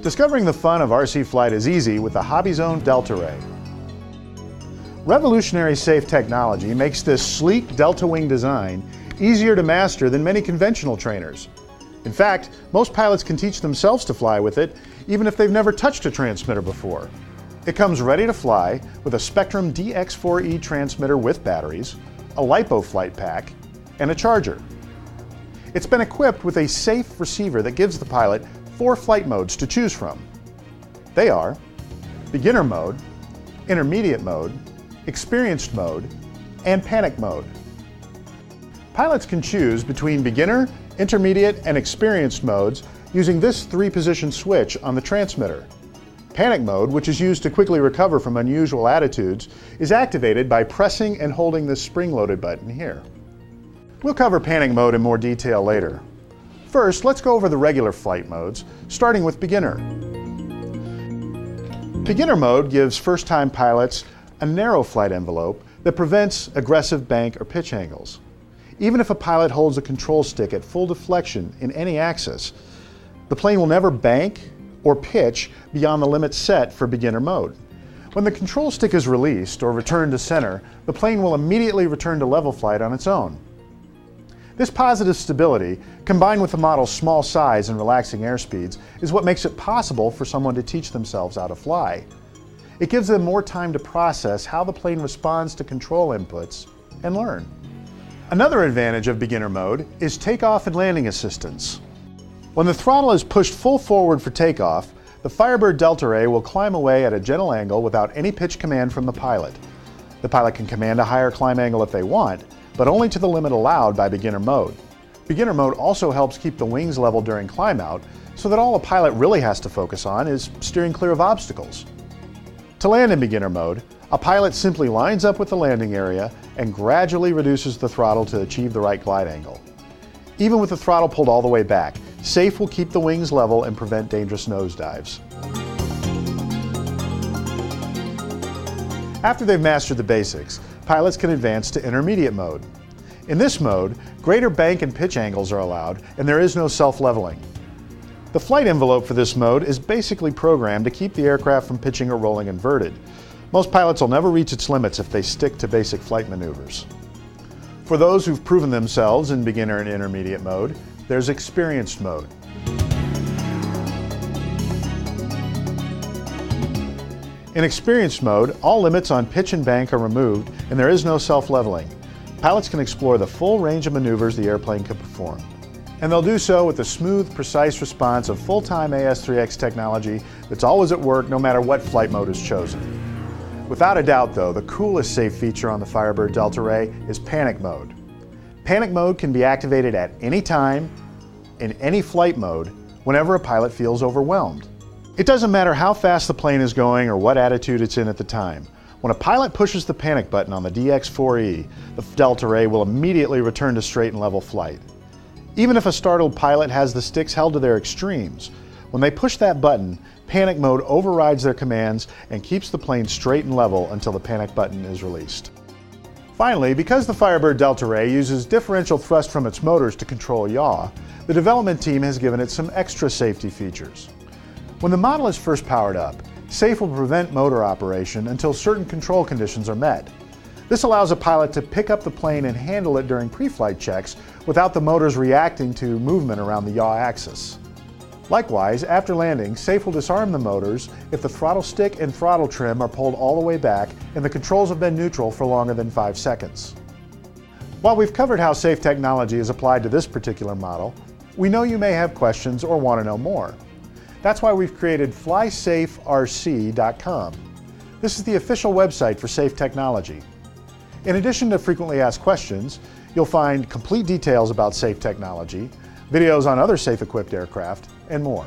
Discovering the fun of RC flight is easy with the Hobbyzone Delta Ray. Revolutionary safe technology makes this sleek delta wing design easier to master than many conventional trainers. In fact, most pilots can teach themselves to fly with it, even if they've never touched a transmitter before. It comes ready to fly with a Spectrum DX4E transmitter with batteries, a LiPo flight pack, and a charger. It's been equipped with a safe receiver that gives the pilot 4 flight modes to choose from. They are beginner mode, intermediate mode, experienced mode, and panic mode. Pilots can choose between beginner, intermediate, and experienced modes using this 3-position switch on the transmitter. Panic mode, which is used to quickly recover from unusual attitudes, is activated by pressing and holding this spring-loaded button here. We'll cover panic mode in more detail later. First, let's go over the regular flight modes, starting with beginner. Beginner mode gives first-time pilots a narrow flight envelope that prevents aggressive bank or pitch angles. Even if a pilot holds a control stick at full deflection in any axis, the plane will never bank or pitch beyond the limit set for beginner mode. When the control stick is released or returned to center, the plane will immediately return to level flight on its own. This positive stability, combined with the model's small size and relaxing airspeeds, is what makes it possible for someone to teach themselves how to fly. It gives them more time to process how the plane responds to control inputs and learn. Another advantage of beginner mode is takeoff and landing assistance. When the throttle is pushed full forward for takeoff, the Firebird Delta Ray will climb away at a gentle angle without any pitch command from the pilot. The pilot can command a higher climb angle if they want, but only to the limit allowed by beginner mode. Beginner mode also helps keep the wings level during climb out, so that all a pilot really has to focus on is steering clear of obstacles. To land in beginner mode, a pilot simply lines up with the landing area and gradually reduces the throttle to achieve the right glide angle. Even with the throttle pulled all the way back, SAFE will keep the wings level and prevent dangerous nosedives. After they've mastered the basics, pilots can advance to intermediate mode. In this mode, greater bank and pitch angles are allowed, and there is no self-leveling. The flight envelope for this mode is basically programmed to keep the aircraft from pitching or rolling inverted. Most pilots will never reach its limits if they stick to basic flight maneuvers. For those who've proven themselves in beginner and intermediate mode, there's experienced mode. In experienced mode, all limits on pitch and bank are removed and there is no self-leveling. Pilots can explore the full range of maneuvers the airplane can perform. And they'll do so with the smooth, precise response of full-time AS3X technology that's always at work no matter what flight mode is chosen. Without a doubt though, the coolest safe feature on the Firebird Delta Ray is panic mode. Panic mode can be activated at any time, in any flight mode, whenever a pilot feels overwhelmed. It doesn't matter how fast the plane is going or what attitude it's in at the time. When a pilot pushes the panic button on the DX4E, the Delta Ray will immediately return to straight and level flight. Even if a startled pilot has the sticks held to their extremes, when they push that button, panic mode overrides their commands and keeps the plane straight and level until the panic button is released. Finally, because the Firebird Delta Ray uses differential thrust from its motors to control yaw, the development team has given it some extra safety features. When the model is first powered up, SAFE will prevent motor operation until certain control conditions are met. This allows a pilot to pick up the plane and handle it during pre-flight checks without the motors reacting to movement around the yaw axis. Likewise, after landing, SAFE will disarm the motors if the throttle stick and throttle trim are pulled all the way back and the controls have been neutral for longer than 5 seconds. While we've covered how SAFE technology is applied to this particular model, we know you may have questions or want to know more. That's why we've created FlySafeRC.com. This is the official website for SAFE technology. In addition to frequently asked questions, you'll find complete details about SAFE technology, videos on other SAFE-equipped aircraft, and more.